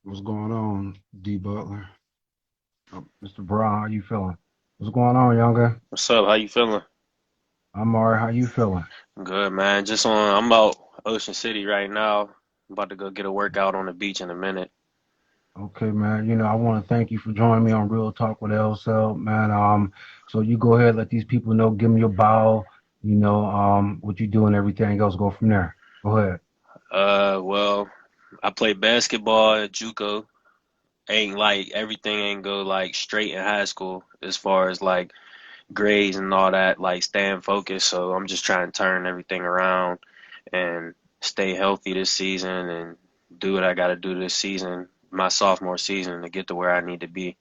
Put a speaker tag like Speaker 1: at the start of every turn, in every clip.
Speaker 1: What's going on, D Butler? Mr. Brown, how you feeling? What's going on, younger?
Speaker 2: What's up? How you feeling?
Speaker 1: I'm alright. How you feeling?
Speaker 2: Good, man. I'm out Ocean City right now. I'm about to go get a workout on the beach in a minute.
Speaker 1: Okay, man. I want to thank you for joining me on Real Talk with LSelb, man. So you go ahead, let these people know, give them your bow, what you do and everything else. Go from there. Go ahead.
Speaker 2: Well, I play basketball at JUCO. Ain't like everything ain't go like straight in high school as far as like grades and all that, like staying focused. So I'm just trying to turn everything around and stay healthy this season and do what I got to do this season, my sophomore season, to get to where I need to be.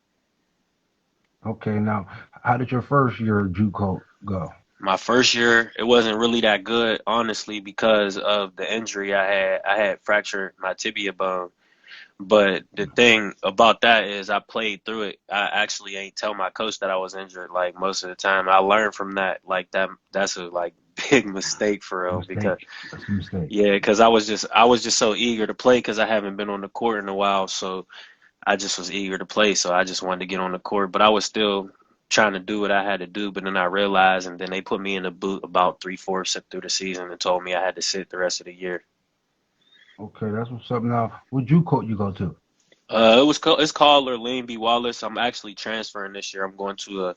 Speaker 1: Okay, now, how did your first year of JUCO go?
Speaker 2: My first year, it wasn't really that good, honestly, because of the injury I had. I had fractured my tibia bone. But the thing about that is I played through it. I actually ain't tell my coach that I was injured like most of the time. I learned from that. Like that's a like big mistake for real because
Speaker 1: Mistake. That's a mistake.
Speaker 2: yeah, because I was just so eager to play because I haven't been on the court in a while. So I just was eager to play, so I just wanted to get on the court. But I was still trying to do what I had to do. But then I realized, and then they put me in the boot about three-fourths through the season and told me I had to sit the rest of the year.
Speaker 1: Okay, that's what's up. Now, what JUCO you go to?
Speaker 2: It's called Lurleen B. Wallace. I'm actually transferring this year. I'm going to a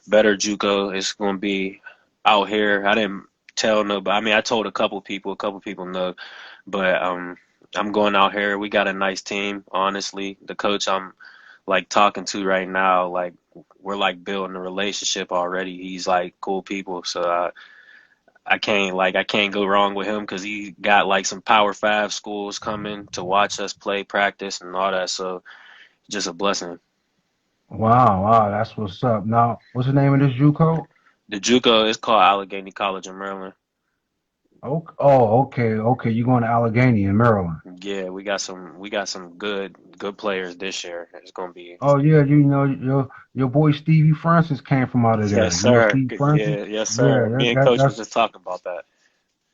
Speaker 2: better JUCO. It's going to be out here. I didn't tell nobody. I mean, I told a couple people. A couple people know, but I'm going out here. We got a nice team. Honestly, the coach I'm like talking to right now, like we're like building a relationship already. He's like cool people, so I can't go wrong with him because he got like some Power Five schools coming to watch us play, practice, and all that. So just a blessing.
Speaker 1: Wow, wow, that's what's up. Now, what's the name of this JUCO?
Speaker 2: The JUCO is called Allegheny College in Maryland.
Speaker 1: Oh, okay, okay. You're going to Allegheny in Maryland.
Speaker 2: Yeah, we got some good players this year. It's gonna be
Speaker 1: Oh yeah, your boy Stevie Francis came from out of there.
Speaker 2: yes,
Speaker 1: You know
Speaker 2: sir.
Speaker 1: Stevie Francis?
Speaker 2: Yeah, yes,
Speaker 1: Yeah,
Speaker 2: sir. Me and Coach was
Speaker 1: that's
Speaker 2: just talking about that.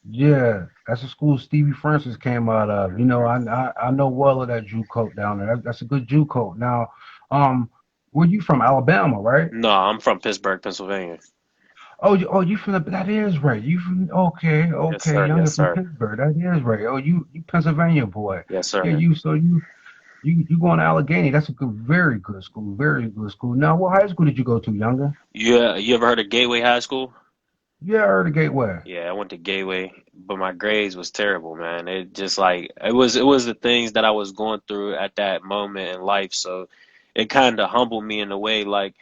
Speaker 1: yeah, that's the school Stevie Francis came out of. I know well of that JUCO down there. That's a good JUCO. Now, um, where you from? Alabama, right?
Speaker 2: No, I'm from Pittsburgh, Pennsylvania.
Speaker 1: Oh, you from that is right. You from okay,
Speaker 2: Yes,
Speaker 1: okay,
Speaker 2: sir.
Speaker 1: younger
Speaker 2: Yes,
Speaker 1: from
Speaker 2: sir.
Speaker 1: Pittsburgh. That is right. Oh, you Pennsylvania boy.
Speaker 2: Yes,
Speaker 1: Yeah,
Speaker 2: sir.
Speaker 1: you going to Allegheny. That's a good, very good school, very good school. Now, what high school did you go to, younger?
Speaker 2: You ever heard of Gateway High School?
Speaker 1: Yeah, I heard of Gateway.
Speaker 2: Yeah, I went to Gateway, but my grades was terrible, man. It just like it was the things that I was going through at that moment in life, so it kind of humbled me in a way, like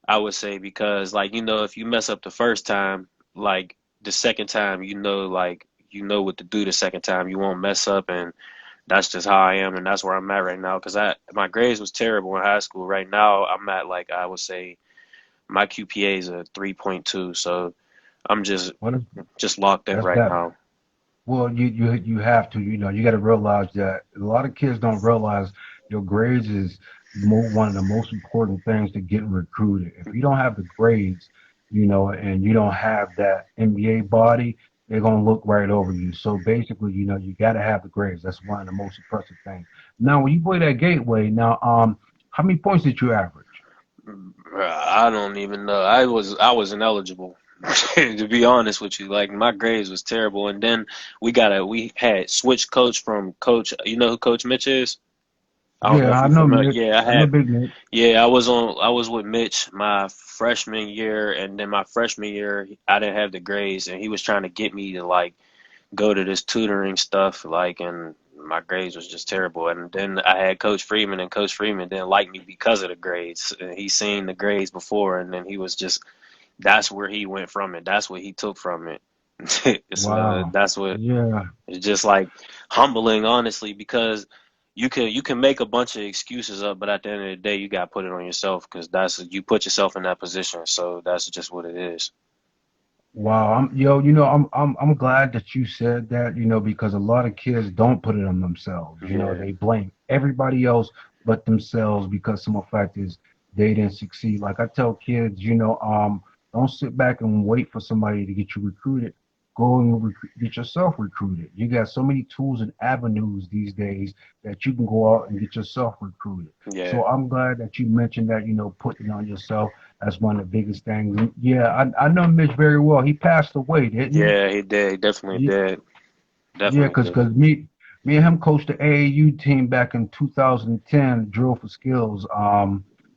Speaker 2: I would say, because like if you mess up the first time, like the second time, like you know what to do the second time. You won't mess up, and that's just how I am, and that's where I'm at right now. Because my grades was terrible in high school. Right now, I'm at like I would say my QPA is a 3.2, so I'm just
Speaker 1: What is
Speaker 2: just locked in
Speaker 1: that's
Speaker 2: right
Speaker 1: that?
Speaker 2: now.
Speaker 1: Well, you have to. You got to realize that a lot of kids don't realize your grades is one of the most important things to getting recruited. If you don't have the grades, and you don't have that NBA body, they're gonna look right over you. So basically, you got to have the grades. That's one of the most impressive things. Now, when you play that Gateway, now, how many points did you average?
Speaker 2: I don't even know. I was ineligible. To be honest with you, like my grades was terrible, and then we had switched coach from coach. You know who Coach Mitch is? I don't know
Speaker 1: Yeah,
Speaker 2: if
Speaker 1: I
Speaker 2: you're
Speaker 1: know
Speaker 2: familiar.
Speaker 1: Mitch.
Speaker 2: Yeah,
Speaker 1: I know Big Mitch.
Speaker 2: I was with Mitch my freshman year, and then my freshman year I didn't have the grades, and he was trying to get me to like go to this tutoring stuff, like, and my grades was just terrible. And then I had Coach Freeman, and Coach Freeman didn't like me because of the grades. And he seen the grades before, and then he was just that's where he went from it. That's what he took from it. So
Speaker 1: Wow.
Speaker 2: that's what
Speaker 1: Yeah.
Speaker 2: it's just like humbling, honestly, because you can make a bunch of excuses up, but at the end of the day, you got to put it on yourself because that's you put yourself in that position. So that's just what it is.
Speaker 1: Wow, I'm glad that you said that, because a lot of kids don't put it on themselves.
Speaker 2: Yeah.
Speaker 1: They blame everybody else but themselves because some of the fact is they didn't succeed. Like I tell kids, don't sit back and wait for somebody to get you recruited. go and get yourself recruited. You got so many tools and avenues these days that you can go out and get yourself recruited.
Speaker 2: Yeah.
Speaker 1: So I'm glad that you mentioned that, putting it on yourself. That's one of the biggest things. And yeah, I know Mitch very well. He passed away, didn't
Speaker 2: Yeah, he did. He definitely
Speaker 1: he?
Speaker 2: did.
Speaker 1: Yeah,
Speaker 2: Definitely
Speaker 1: because
Speaker 2: did.
Speaker 1: me and him coached the AAU team back in 2010, Drill for Skills.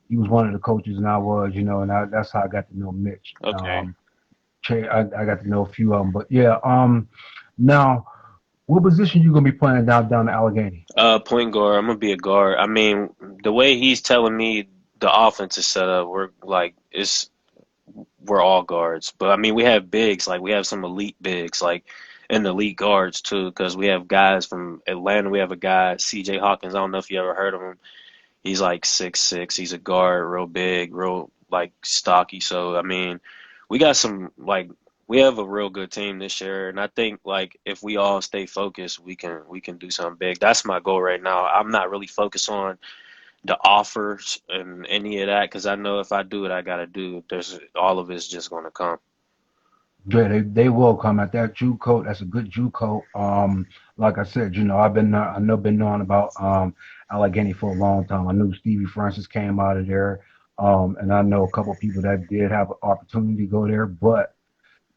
Speaker 1: He was one of the coaches, and I was, and that's how I got to know Mitch.
Speaker 2: Okay.
Speaker 1: I got to know a few of them, but yeah. Now, what position you gonna be playing down in Allegheny?
Speaker 2: Point guard. I'm gonna be a guard. I mean, the way he's telling me the offense is set up, we're all guards. But I mean, we have bigs, like we have some elite bigs, like and elite guards too, because we have guys from Atlanta. We have a guy, CJ Hawkins. I don't know if you ever heard of him. He's like 6'6". He's a guard, real big, real like stocky. So I mean, we got some like we have a real good team this year, and I think like if we all stay focused, we can do something big. That's my goal right now. I'm not really focused on the offers and any of that because I know if I do what I gotta do, there's all of it's just gonna come.
Speaker 1: Yeah, they will come at that JUCO. That's a good JUCO. Like I said, been knowing about Allegheny for a long time. I knew Stevie Francis came out of there, and I know a couple of people that did have an opportunity to go there, but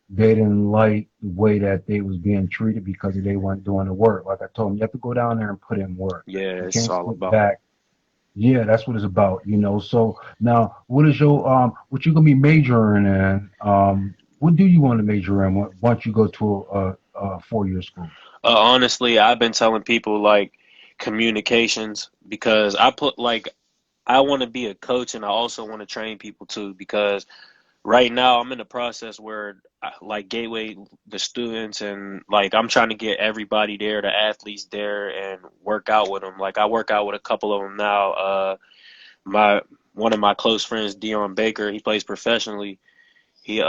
Speaker 1: they didn't like the way that they was being treated because they weren't doing the work. Like I told them, you have to go down there and put in work.
Speaker 2: Yeah,
Speaker 1: You
Speaker 2: it's
Speaker 1: can't
Speaker 2: all
Speaker 1: sit
Speaker 2: about.
Speaker 1: back. Yeah, that's what it's about. So now, what you gonna be majoring in? What do you want to major in once you go to a 4 year school?
Speaker 2: Honestly, I've been telling people like communications because I want to be a coach and I also want to train people too because right now I'm in the process where like gateway the students and like I'm trying to get everybody there, the athletes there, and work out with them. Like I work out with a couple of them now. My one of my close friends, Dion Baker, he plays professionally. Me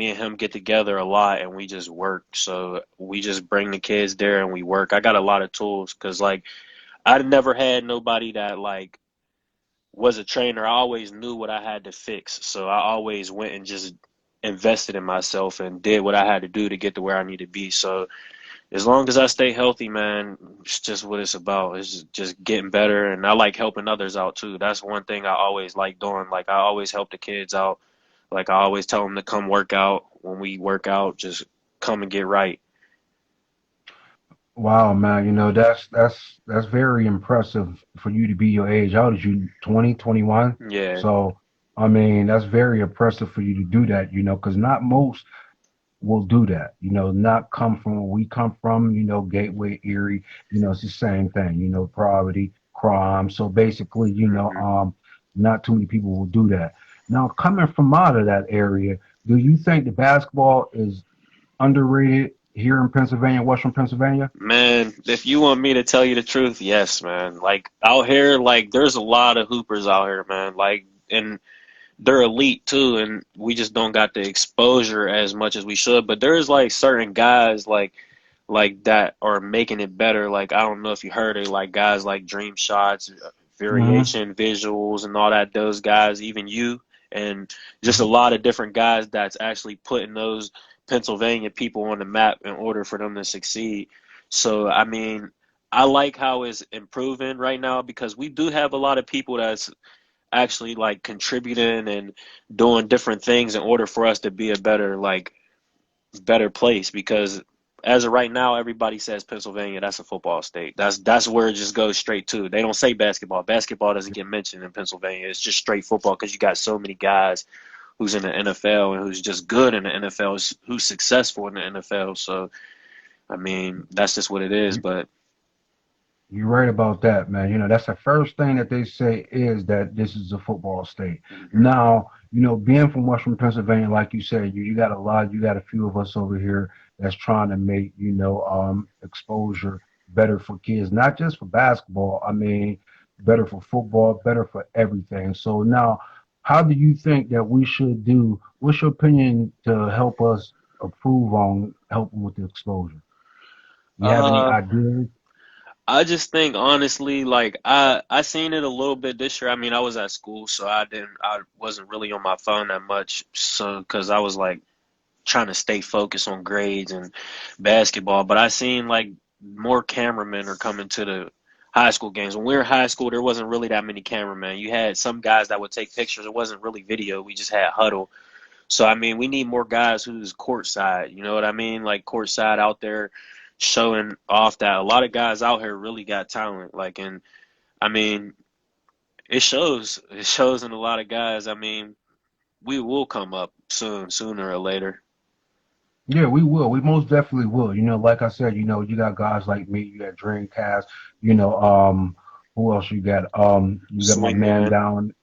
Speaker 2: and him get together a lot and we just work. So we just bring the kids there and we work. I got a lot of tools because like I never had nobody that like was a trainer. I always knew what I had to fix. So I always went and just invested in myself and did what I had to do to get to where I need to be. So as long as I stay healthy, man, it's just what it's about. It's just getting better. And I like helping others out too. That's one thing I always like doing. Like I always help the kids out. Like I always tell them to come work out. When we work out, just come and get right.
Speaker 1: Wow, man, that's very impressive for you to be your age. How old is you? 20, 21?
Speaker 2: Yeah.
Speaker 1: So, I mean, that's very impressive for you to do that, because not most will do that. Not come from where we come from, Gateway, Erie, it's the same thing, poverty, crime. So basically,
Speaker 2: hmm
Speaker 1: not too many people will do that. Now, coming from out of that area, do you think the basketball is underrated here in Pennsylvania, Western Pennsylvania?
Speaker 2: Man, if you want me to tell you the truth, yes, man. Like out here, like there's a lot of hoopers out here, man. Like and they're elite too, and we just don't got the exposure as much as we should. But there's like certain guys like that are making it better. Like I don't know if you heard it, like guys like Dream Shots,
Speaker 1: Hmm.
Speaker 2: Variation Visuals, and all that. Those guys, even you, and just a lot of different guys that's actually putting those Pennsylvania people on the map in order for them to succeed. So I mean, I like how it's improving right now because we do have a lot of people that's actually like contributing and doing different things in order for us to be a better place because as of right now everybody says Pennsylvania, that's a football state. That's where it just goes straight to. They don't say basketball doesn't get mentioned in Pennsylvania. It's just straight football because you got so many guys who's in the NFL and who's just good in the NFL, who's successful in the NFL. So I mean that's just what it is. But
Speaker 1: You're right about that, man. That's the first thing that they say is that this is a football state.
Speaker 2: mhm,
Speaker 1: Now, being from Western Pennsylvania, like you said, you got a few of us over here that's trying to make, exposure better for kids, not just for basketball. I mean, better for football, better for everything. So now, how do you think that we should do? What's your opinion to help us improve on helping with the exposure? You have any
Speaker 2: uh
Speaker 1: ideas?
Speaker 2: I just think honestly, like I seen it a little bit this year. I mean, I was at school, so I wasn't really on my phone that much. So because I was like trying to stay focused on grades and basketball. But I seen like more cameramen are coming to the high school games. When we were in high school, there wasn't really that many cameramen. You had some guys that would take pictures. It wasn't really video. We just had huddle. So I mean, we need more guys who's courtside. You know what I mean? Like courtside out there, showing off that a lot of guys out here really got talent. Like, and I mean, it shows. It shows in a lot of guys. I mean, we will come up soon, sooner or later.
Speaker 1: Yeah, we will. We most definitely will. Like I said, you got guys like me, you got Dreamcast, who else you got? You got my man
Speaker 2: Swingman.
Speaker 1: down.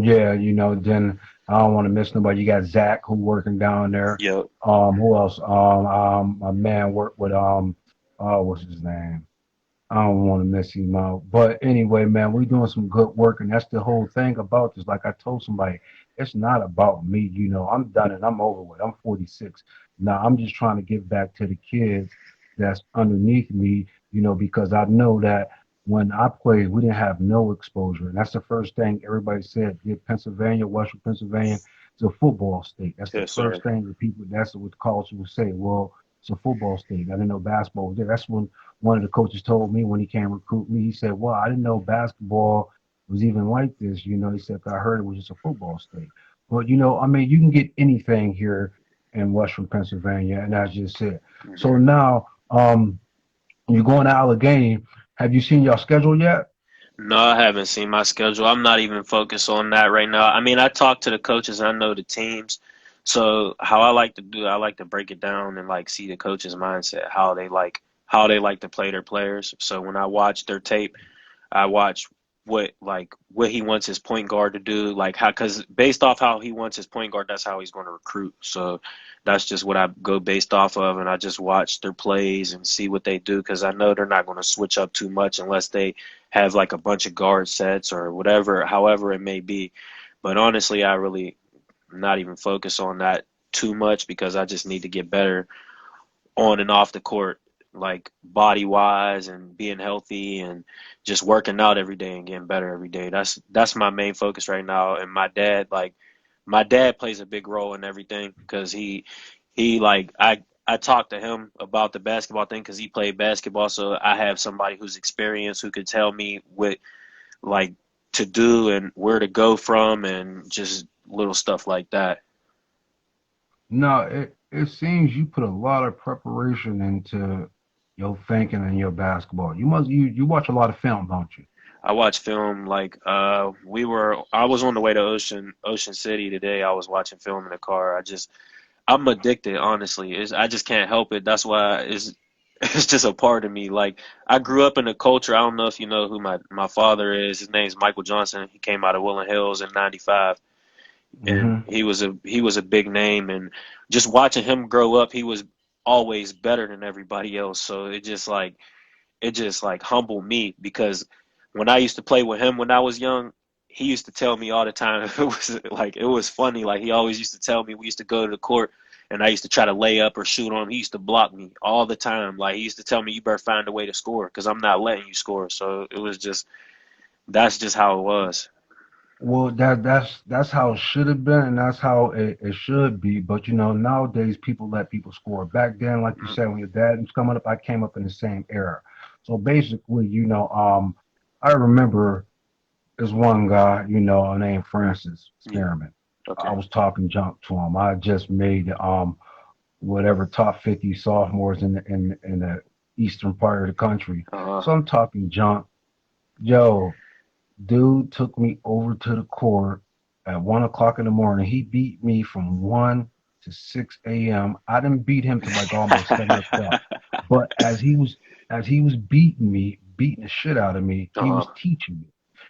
Speaker 1: Yeah, then I don't want to miss nobody. You got Zach who working down there.
Speaker 2: Yep.
Speaker 1: Who else? My man worked with what's his name? I don't want to miss him out. But anyway, man, we're doing some good work, and that's the whole thing about this. Like I told somebody, it's not about me. I'm done and I'm over with. I'm 46. Now I'm just trying to give back to the kids that's underneath me, because I know that when I played, we didn't have no exposure. And that's the first thing everybody said. Yeah, Pennsylvania, Western Pennsylvania, is a football state. That's the
Speaker 2: Yes,
Speaker 1: first
Speaker 2: sir.
Speaker 1: thing that people, that's what college would say. Well, it's a football state. I didn't know basketball was there. That's when one of the coaches told me when he came recruit me, he said, well, I didn't know basketball was even like this. He said, I heard it was just a football state. But, I mean, you can get anything here in Western Pennsylvania, and that's just it. So
Speaker 2: Hmm.
Speaker 1: now you're going to Allegheny. Have you seen your schedule yet?
Speaker 2: No, I haven't seen my schedule. I'm not even focused on that right now. I mean, I talk to the coaches, I know the teams. So how I like to do, I like to break it down and like see the coaches' mindset, how they like to play their players. So when I watch their tape, I watch what he wants his point guard to do, like how because based off how he wants his point guard, that's how he's going to recruit. So that's just what I go based off of, and I just watch their plays and see what they do because I know they're not going to switch up too much unless they have like a bunch of guard sets or whatever, however it may be. But honestly, I really not even focus on that too much because I just need to get better on and off the court, like body wise and being healthy and just working out every day and getting better every day. That's my main focus right now. And my dad plays a big role in everything because he like I talked to him about the basketball thing because he played basketball, so I have somebody who's experienced who could tell me what like to do and where to go from and just little stuff like that.
Speaker 1: No, it seems you put a lot of preparation into your thinking and your basketball. You watch a lot of film, don't you?
Speaker 2: I watch film like I was on the way to Ocean City today. I was watching film in the car. I'm addicted, honestly. I just can't help it. That's why it's just a part of me. Like I grew up in the culture. I don't know if you know who my father is. His name's Michael Johnson. He came out of Woodland Hills in '95, and
Speaker 1: Hmm.
Speaker 2: he was a big name. And just watching him grow up, he was always better than everybody else. So it just like humbled me because when I used to play with him when I was young, he used to tell me all the time. It was funny. Like he always used to tell me we used to go to the court and I used to try to lay up or shoot on him. He used to block me all the time. Like he used to tell me you better find a way to score because I'm not letting you score. So it was just that's just how it was.
Speaker 1: Well, that's how it should have been, and that's how it should be. But nowadays people let people score. Back then, like you
Speaker 2: Mm.
Speaker 1: said, when your dad was coming up, I came up in the same era. So basically, I remember this one guy, named Francis
Speaker 2: Yeah.
Speaker 1: Spearman. I
Speaker 2: Okay.
Speaker 1: was talking junk to him. I just made whatever top 50 sophomores in the eastern part of the country.
Speaker 2: Uh-huh.
Speaker 1: So I'm talking junk. Yo, dude took me over to the court at 1 o'clock in the morning. He beat me from 1 to 6 a.m. I didn't beat him to like almost 7 o'clock. But as he was beating me, beating the shit out of me, he
Speaker 2: Uh-huh.
Speaker 1: was teaching me.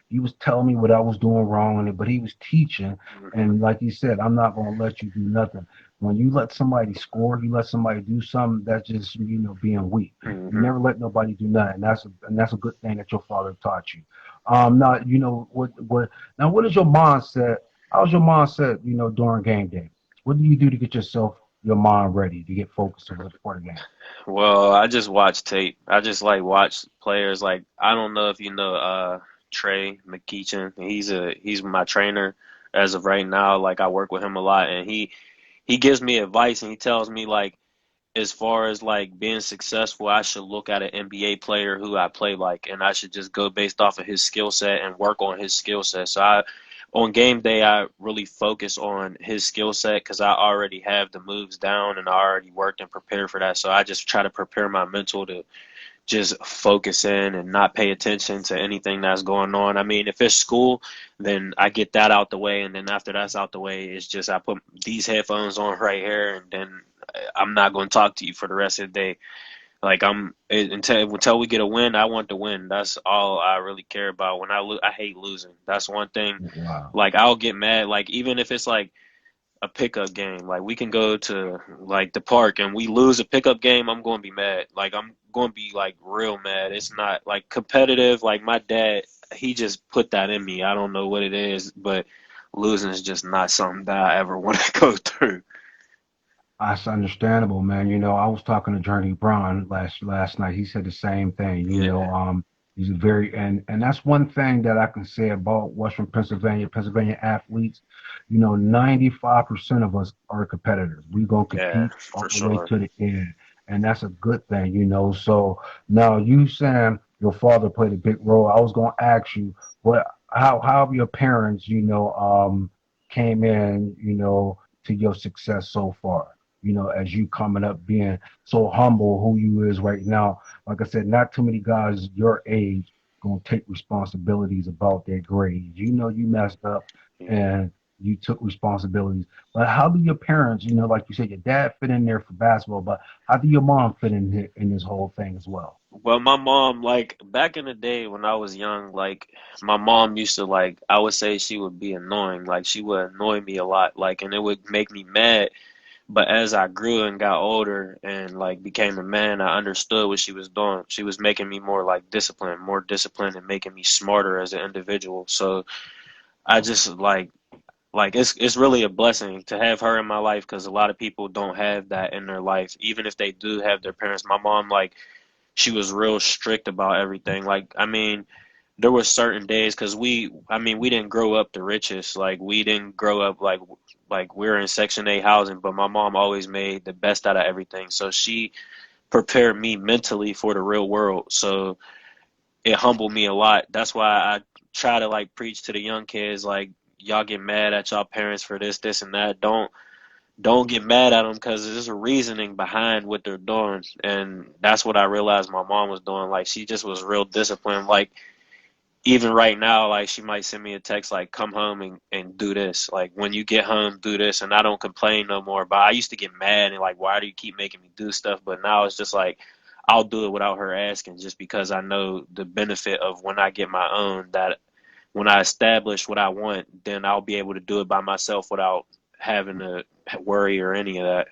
Speaker 1: He was telling me what I was doing wrong in it, but he was teaching.
Speaker 2: Hmm.
Speaker 1: And like he said, I'm not gonna let you do nothing. When you let somebody score, you let somebody do something, that's just being weak. You
Speaker 2: Hmm.
Speaker 1: never let nobody do nothing. And that's a good thing that your father taught you. Now what is your mindset? How's your mindset, during game day? What do you do to get your mind ready to get focused for the game?
Speaker 2: Well, I just watch tape. I just like watch players. Like I don't know if you know Trey McKeechin. He's my trainer as of right now. Like I work with him a lot, and he he gives me advice and he tells me like as far as like being successful, I should look at an NBA player who I play like, and I should just go based off of his skill set and work on his skill set. So on game day, I really focus on his skill set because I already have the moves down and I already worked and prepared for that. So I just try to prepare my mental to just focus in and not pay attention to anything that's going on. I mean, if it's school, then I get that out the way, and then after that's out the way, it's just I put these headphones on right here, and then I'm not going to talk to you for the rest of the day. Like until we get a win, I want to win. That's all I really care about. When I hate losing. That's one thing.
Speaker 1: Wow.
Speaker 2: Like I'll get mad. Like even if it's like a pickup game. Like we can go to like the park and we lose a pickup game, I'm going to be mad. Like I'm going to be like real mad. It's not like competitive. Like my dad, he just put that in me. I don't know what it is, but losing is just not something that I ever want to go through.
Speaker 1: That's understandable, man. I was talking to Journey Brown last night. He said the same thing.
Speaker 2: Yeah,
Speaker 1: He's a very and that's one thing that I can say about Western Pennsylvania athletes. 95% of us are competitors. We gonna
Speaker 2: yeah,
Speaker 1: compete all
Speaker 2: for
Speaker 1: the way
Speaker 2: sure.
Speaker 1: to the end, and that's a good thing. So now you saying your father played a big role. I was gonna ask you how have your parents, came in, to your success so far? As you coming up being so humble who you is right now. Like I said, not too many guys your age gonna take responsibilities about their grades. You messed up
Speaker 2: Yeah.
Speaker 1: and you took responsibilities. But how do your parents, like you said, your dad fit in there for basketball, but how do your mom fit in this whole thing as well?
Speaker 2: Well, my mom, like back in the day when I was young, like my mom used to like I would say she would be annoying. Like she would annoy me a lot, like and it would make me mad. But as I grew and got older and like became a man, I understood what she was doing. She was making me more disciplined and making me smarter as an individual. So I just like it's really a blessing to have her in my life because a lot of people don't have that in their life. Even if they do have their parents, my mom like she was real strict about everything. Like I mean, there were certain days because we didn't grow up the richest. Like we didn't grow up like we were in Section 8 housing, but my mom always made the best out of everything. So she prepared me mentally for the real world. So it humbled me a lot. That's why I try to like preach to the young kids like y'all get mad at y'all parents for this and that. Don't get mad at them because there's a reasoning behind what they're doing, and that's what I realized my mom was doing. Like she just was real disciplined. Like even right now, like she might send me a text like, "Come home and do this." Like when you get home, do this, and I don't complain no more. But I used to get mad and like, why do you keep making me do stuff? But now it's just like I'll do it without her asking, just because I know the benefit of when I get my own. That when I establish what I want, then I'll be able to do it by myself without having to worry or any of that.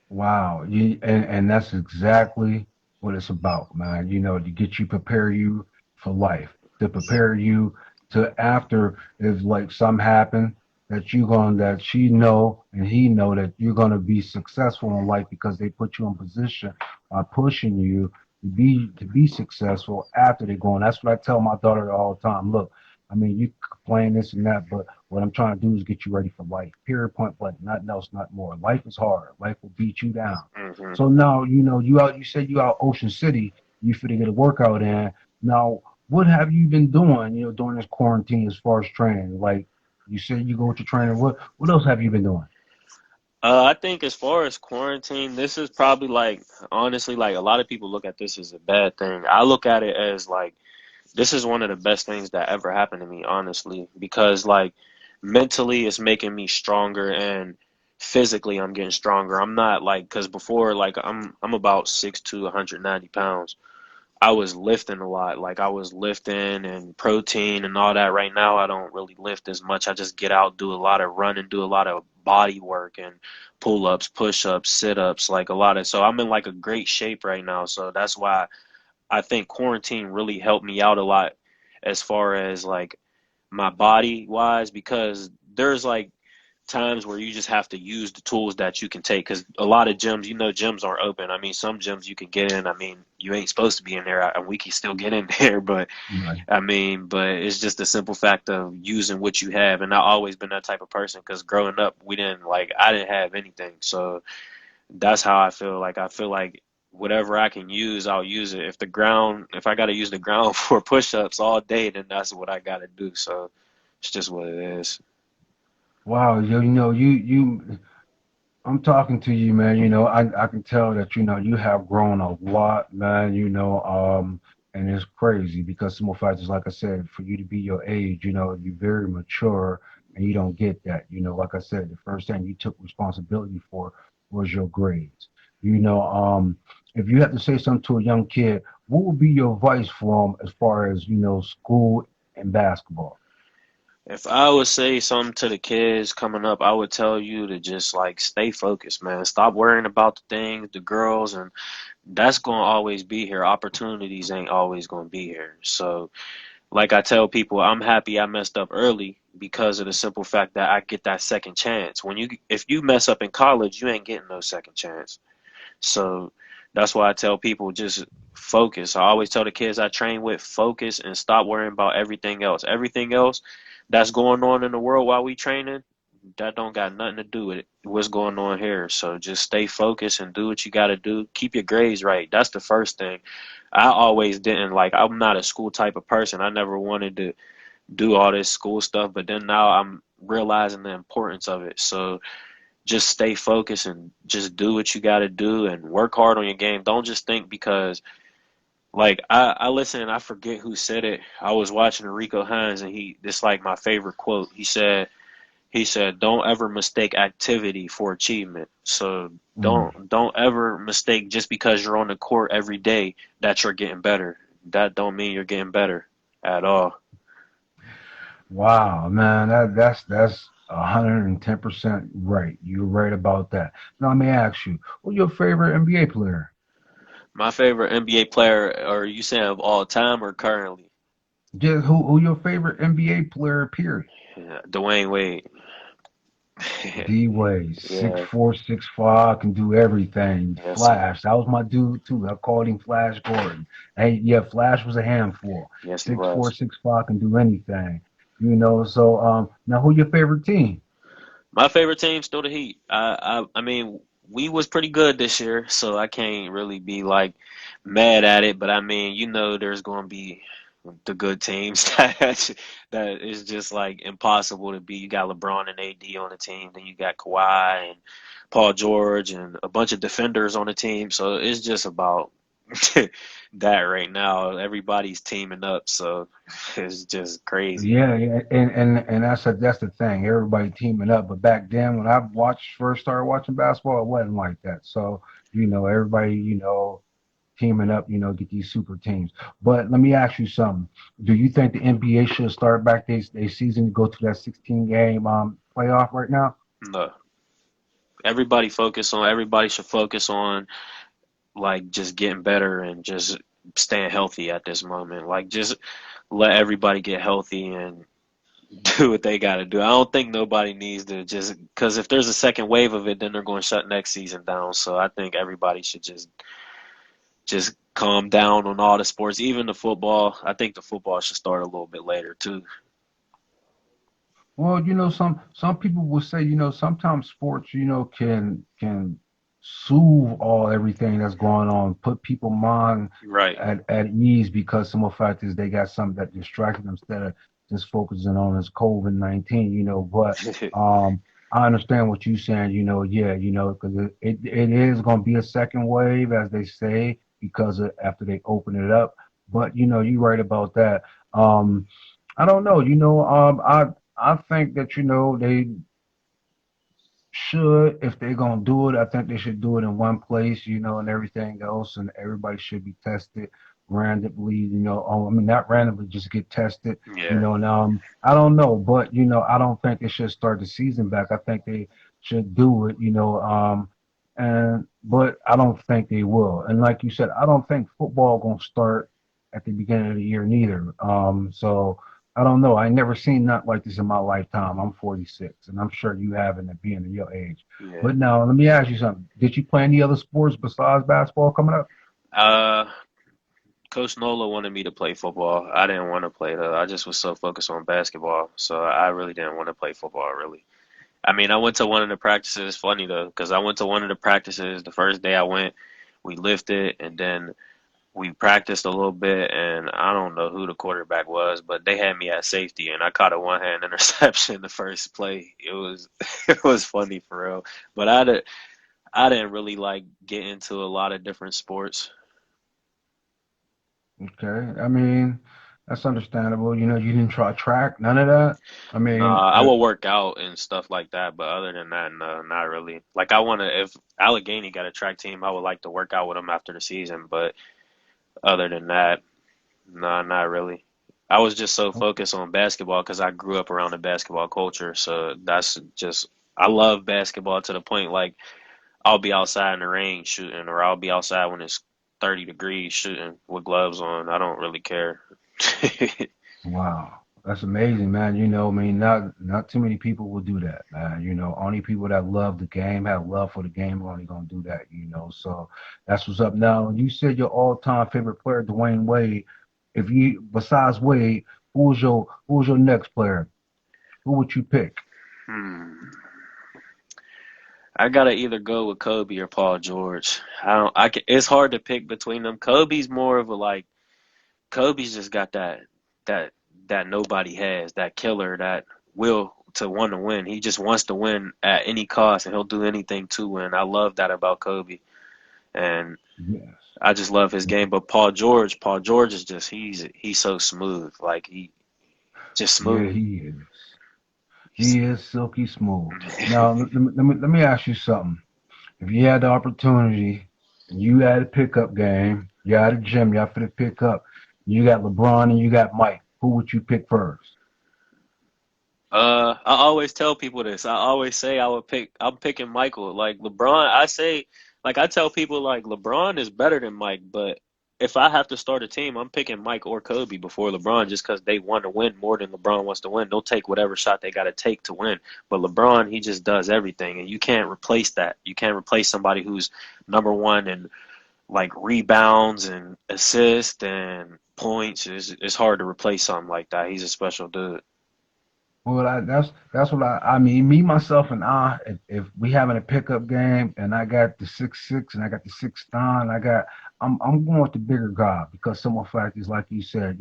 Speaker 1: Wow, and that's exactly what it's about, man. To get you prepare you for life, to prepare you to after if like something happen that she know and he know that you're gonna be successful in life because they put you in position by pushing you to be successful after they're going. That's what I tell my daughter all the time. Look, I mean, you complain this and that, but what I'm trying to do is get you ready for life. Period, point blank. Nothing else, not more. Life is hard. Life will beat you down.
Speaker 2: Hmm.
Speaker 1: So now, you out. You said you out Ocean City. You fit to get a workout in. Now, what have you been doing? During this quarantine as far as training. Like you said, you go to training. What else have you been doing?
Speaker 2: I think as far as quarantine, this is probably like honestly like a lot of people look at this as a bad thing. I look at it as like this is one of the best things that ever happened to me, honestly, because like mentally it's making me stronger and physically I'm getting stronger. I'm not like because before like I'm about 6'2", 190 pounds. I was lifting a lot. Like I was lifting and protein and all that. Right now, I don't really lift as much. I just get out, do a lot of running, do a lot of body work and pull ups, push ups, sit ups, like a lot of. So I'm in like a great shape right now. So that's why I think quarantine really helped me out a lot as far as like my body wise because there's like times where you just have to use the tools that you can take, because a lot of gyms, gyms aren't open. I mean, some gyms you can get in. I mean, you ain't supposed to be in there, and we can still get in there, but
Speaker 1: Right.
Speaker 2: I mean, but it's just the simple fact of using what you have. And I've always been that type of person, because growing up, I didn't have anything. So that's how I feel. Like, I feel like whatever I can use, I'll use it. If I got to use the ground for push-ups all day, then that's what I got to do. So it's just what it is.
Speaker 1: Wow, I'm talking to you, man. I can tell that, you have grown a lot, man, and it's crazy because some of factors, like I said, for you to be your age, you're very mature and you don't get that. Like I said, the first thing you took responsibility for was your grades. If you have to say something to a young kid, what would be your advice for them as far as, school and basketball?
Speaker 2: If I would say something to the kids coming up, I would tell you to just like stay focused, man. Stop worrying about the things, the girls, and that's going to always be here. Opportunities ain't always going to be here. So, like I tell people, I'm happy I messed up early because of the simple fact that I get that second chance. If you mess up in college, you ain't getting no second chance. So that's why I tell people just focus. I always tell the kids I train with, focus and stop worrying about everything else. Everything else that's going on in the world while we training, that don't got nothing to do with it. What's going on here? So just stay focused and do what you got to do. Keep your grades right. That's the first thing. I always didn't like. I'm not a school type of person. I never wanted to do all this school stuff, but then now I'm realizing the importance of it. So just stay focused and just do what you got to do and work hard on your game. Don't just think because like I listen and I forget who said it. I was watching Rico Hines and this like my favorite quote. He said don't ever mistake activity for achievement. So
Speaker 1: Mm.
Speaker 2: don't ever mistake just because you're on the court every day that you're getting better. That don't mean you're getting better at all.
Speaker 1: Wow, man, that's 110% right. You're right about that. Now let me ask you, who's your favorite NBA player?
Speaker 2: My favorite NBA player, are you saying of all time or currently?
Speaker 1: Just who your favorite NBA player, period.
Speaker 2: Yeah, Dwayne Wade.
Speaker 1: D Wade, six
Speaker 2: Yeah,
Speaker 1: four, 6'5", can do everything.
Speaker 2: yes, he,
Speaker 1: Flash, that was my dude too. I called him Flash Gordon. Hey, yeah, Flash was a handful.
Speaker 2: yes, he
Speaker 1: 6'4",
Speaker 2: was.
Speaker 1: 6'5", can do anything. So now who your favorite team?
Speaker 2: My favorite team still the Heat. I mean, we was pretty good this year, so I can't really be like mad at it. But I mean, there's going to be the good teams that is just like impossible to beat. You got LeBron and AD on the team, then you got Kawhi and Paul George and a bunch of defenders on the team. So it's just about that right now. Everybody's teaming up, so it's just crazy.
Speaker 1: Yeah, yeah, and that's the thing. Everybody teaming up, but back then when I watched first started watching basketball, it wasn't like that. So everybody teaming up, get these super teams. But let me ask you something. Do you think the NBA should start back their season to go to that 16 game playoff right now?
Speaker 2: No, everybody should focus on like just getting better and just staying healthy at this moment. Like just let everybody get healthy and do what they got to do. I don't think nobody needs to just because if there's a second wave of it, then they're going to shut next season down. So I think everybody should just calm down on all the sports, even the football. I think the football should start a little bit later too.
Speaker 1: Well, some people will say, sometimes sports, can soothe everything that's going on, put people mind
Speaker 2: Right.
Speaker 1: at ease because some of the fact is they got something that distracted them instead of just focusing on this COVID-19, but I understand what you're saying, yeah, because it is going to be a second wave, as they say, because after they open it up. But you're right about that. Um, I don't know. I think that they should, if they're gonna do it, I think they should do it in one place, and everything else, and everybody should be tested randomly, I mean not randomly, just get tested,
Speaker 2: Yeah.
Speaker 1: and I don't know, but I don't think they should start the season back. I think they should do it, and but I don't think they will. And like you said, I don't think football gonna start at the beginning of the year neither. So I don't know. I never seen nothing like this in my lifetime. I'm 46, and I'm sure you haven't at being your age.
Speaker 2: Yeah.
Speaker 1: But now, let me ask you something. Did you play any other sports besides basketball coming up?
Speaker 2: Uh, Coach Nola wanted me to play football. I didn't want to play though. I just was so focused on basketball, so I really didn't want to play football. Really. I mean, I went to one of the practices. It's funny though, because I went to one of the practices the first day I went. We lifted, and then we practiced a little bit, and I don't know who the quarterback was, but they had me at safety, and I caught a one-hand interception the first play. It was it was funny for real, but I didn't really like get into a lot of different sports.
Speaker 1: Okay. I mean, that's understandable. You didn't try track, none of that. I
Speaker 2: No,
Speaker 1: mean,
Speaker 2: I will work out and stuff like that, but other than that, no, not really. Like I want to, if Allegheny got a track team, I would like to work out with them after the season, but other than that, no, not really. I was just so focused on basketball because I grew up around the basketball culture, so that's just I love basketball to the point like I'll be outside in the rain shooting, or I'll be outside when it's 30 degrees shooting with gloves on. I don't really care.
Speaker 1: wow, that's amazing, man. I mean, not too many people will do that, man. Only people that love the game, have love for the game, are only gonna do that. So that's what's up. Now, you said your all-time favorite player, Dwayne Wade. If you besides Wade, who's your next player? Who would you pick?
Speaker 2: Hmm. I gotta either go with Kobe or Paul George. I don't. It's hard to pick between them. Kobe's more of a like. Kobe's just got that that nobody has. That killer. That will to want to win. He just wants to win at any cost, and he'll do anything to win. I love that about Kobe, and
Speaker 1: Yes.
Speaker 2: I just love his game. But Paul George is just he's so smooth. Like he just
Speaker 1: Yeah,
Speaker 2: smooth.
Speaker 1: he is.
Speaker 2: He's,
Speaker 1: He is silky smooth. Now, let me ask you something. If you had the opportunity and you had a pickup game, you had a gym, you have to pick up, you got LeBron and you got Mike, who would you pick first?
Speaker 2: I always tell people this. I always say I'm picking Michael. Like LeBron, like I tell people like LeBron is better than Mike, but if I have to start a team, I'm picking Mike or Kobe before LeBron just because they want to win more than LeBron wants to win. They'll take whatever shot they got to take to win. But LeBron, he just does everything, and you can't replace that. You can't replace somebody who's number one in like rebounds and assists and points. It's hard to replace something like that. He's a special dude.
Speaker 1: Well, that's what I mean. Me, myself, and I. If we having a pickup game, and I got the 6'6", and I got the 6'9", I'm going with the bigger guy because some of the fact is like you said.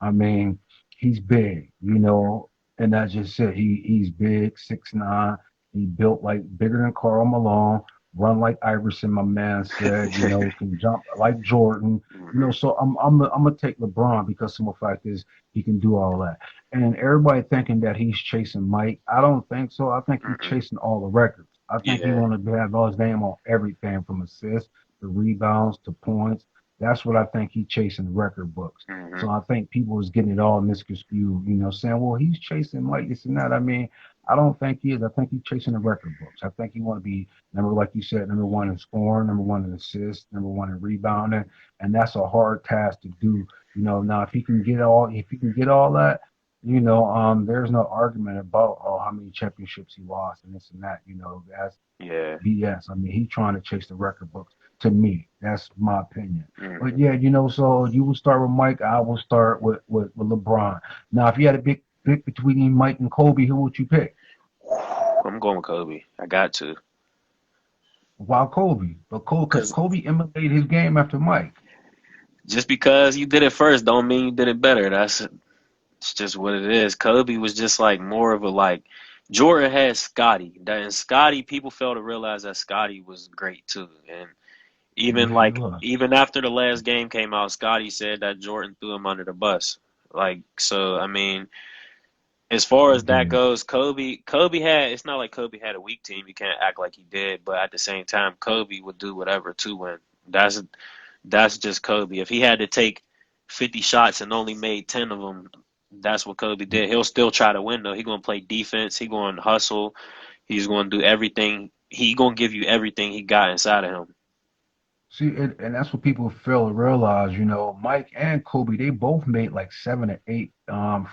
Speaker 1: I mean, he's big. And that's just it. He's big, 6'9". He built like bigger than Karl Malone. Run like Iverson, my man said. Can jump like Jordan.
Speaker 2: Hmm.
Speaker 1: So I'm gonna take LeBron because some of the fact is he can do all that. And everybody thinking that he's chasing Mike. I don't think so. I think he's
Speaker 2: Mm-mm.
Speaker 1: chasing all the records. I think he
Speaker 2: Yeah.
Speaker 1: want to have all his name on everything from assists to rebounds to points. That's what I think he's chasing the record books.
Speaker 2: Hmm.
Speaker 1: So I think people is getting it all misconstrued, saying, well, he's chasing Mike, this and that. I mean, I don't think he is. I think he's chasing the record books. I think he want to be like you said, number one in scoring, number one in assists, number one in rebounding, and that's a hard task to do. Now if he can get all that, there's no argument about how many championships he lost and this and that. That's
Speaker 2: Yeah.
Speaker 1: BS. I mean, he's trying to chase the record books. To me, that's my opinion. But
Speaker 2: Hmm.
Speaker 1: yeah, so you will start with Mike. I will start with LeBron. Now, if you had a big pick between Mike and Kobe, who would you pick?
Speaker 2: I'm going with Kobe. I got to.
Speaker 1: Why Kobe? But because
Speaker 2: Because
Speaker 1: Kobe emulated his game after Mike.
Speaker 2: just because you did it first don't mean you did it better. It's just what it is. Kobe was just like more of a like Jordan had Scotty. And Scotty, people fail to realize that Scotty was great too. And
Speaker 1: Yeah, he was.
Speaker 2: even after the last game came out, Scotty said that Jordan threw him under the bus. Like so, I mean, as far
Speaker 1: He
Speaker 2: as that
Speaker 1: did.
Speaker 2: goes, Kobe had it's not like Kobe had a weak team. You can't act like he did, but at the same time, Kobe would do whatever to win. That's just Kobe. If he had to take 50 shots and only made 10 of them, that's what Kobe did. He'll still try to win though. He's going to play defense. He's going to hustle. He's going to do everything. He's going to give you everything he got inside of him.
Speaker 1: See, and that's what people fail to realize. Mike and Kobe, they both made like 7 or 8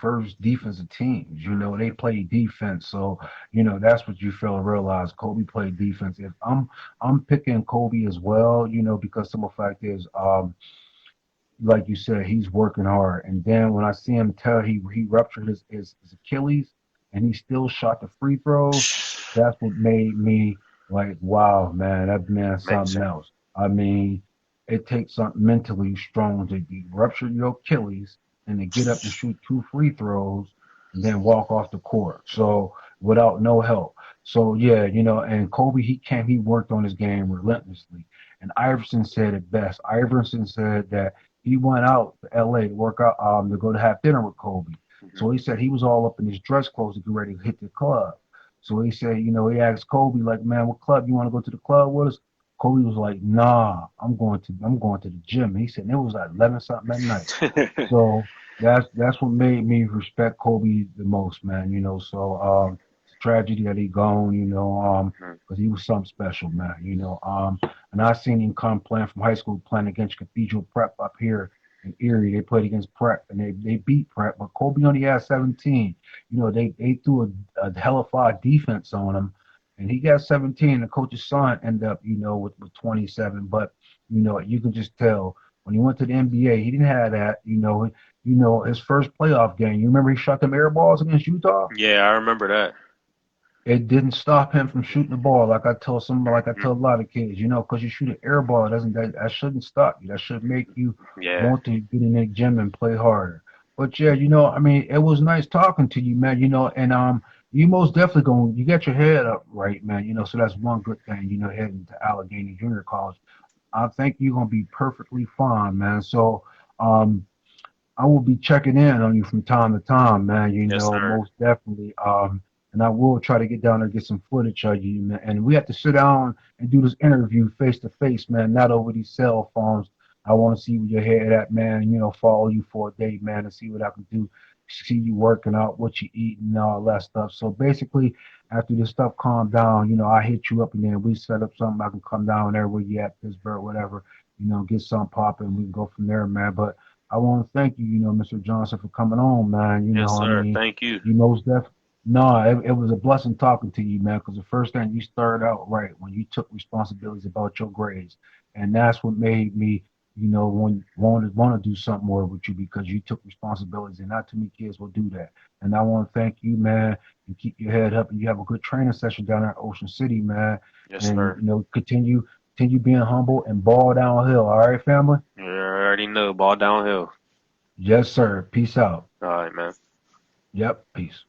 Speaker 1: first defensive teams. They played defense, so that's what you fail to realize. Kobe played defense. If I'm picking Kobe as well, because some of the fact is, like you said, he's working hard. And then when I see him tell he ruptured his Achilles and he still shot the free throws, that's what made me like, wow, man, that man's something
Speaker 2: Amazing.
Speaker 1: else. I mean, it takes something mentally strong to rupture your Achilles and to get up and shoot 2 free throws and then walk off the court. So without no help. So yeah, and Kobe he worked on his game relentlessly. And Iverson said it best. Iverson said that he went out to LA to work out to go to have dinner with Kobe.
Speaker 2: Hmm.
Speaker 1: So he said he was all up in his dress clothes to get ready to hit the club. So he said, he asked Kobe, like, man, what club you want to go to the club with us? Kobe was like, nah, I'm going to the gym. He said and it was like 11 something at night. So that's what made me respect Kobe the most, man. So it's a tragedy that he gone, because he was something special, man. And I seen him come playing from high school, playing against Cathedral Prep up here in Erie. They played against Prep and they beat Prep, but Kobe only had 17. They threw a hellified defense on him, and he got 17. The coach's son ended up, with 27. But you can just tell when he went to the NBA, he didn't have that. His first playoff game. You remember he shot them air balls against Utah?
Speaker 2: Yeah, I remember that.
Speaker 1: It didn't stop him from shooting the ball. Like I
Speaker 2: Hmm.
Speaker 1: tell a lot of kids, because you shoot an air ball, it doesn't that shouldn't stop you. That should make you
Speaker 2: Yeah.
Speaker 1: want to get in the gym and play harder. But yeah, I mean, it was nice talking to you, man. And you most definitely you got your head up right, man. So that's one good thing. Heading to Allegheny Junior College, I think you're gonna be perfectly fine, man. So um, I will be checking in on you from time to time, man.
Speaker 2: Yes, sir.
Speaker 1: Most definitely. And I will try to get down there and get some footage of you, man. And we have to sit down and do this interview face to face, man, not over these cell phones. I want to see where your head at, man. Follow you for a day, man, and see what I can do. See you working out, what you eat, and all that stuff. So basically, after this stuff calm down, I hit you up and then we set up something. I can come down there where you at, Pittsburgh, whatever. Get something popping. We can go from there, man. But I want to thank you, Mr. Johnson, for coming on, man.
Speaker 2: Yes,
Speaker 1: I
Speaker 2: sir.
Speaker 1: mean,
Speaker 2: Thank you.
Speaker 1: you most definitely. No, it was a blessing talking to you, man, because the first thing you started out right when you took responsibilities about your grades. And that's what made me, want to do something more with you because you took responsibilities, and not too many kids will do that. And I want to thank you, man, and keep your head up. And you have a good training session down there in Ocean City, man.
Speaker 2: Yes,
Speaker 1: And,
Speaker 2: sir.
Speaker 1: continue being humble and ball downhill. All right, family?
Speaker 2: You already know. Ball downhill.
Speaker 1: Yes, sir. Peace out.
Speaker 2: All right, man.
Speaker 1: Yep. Peace.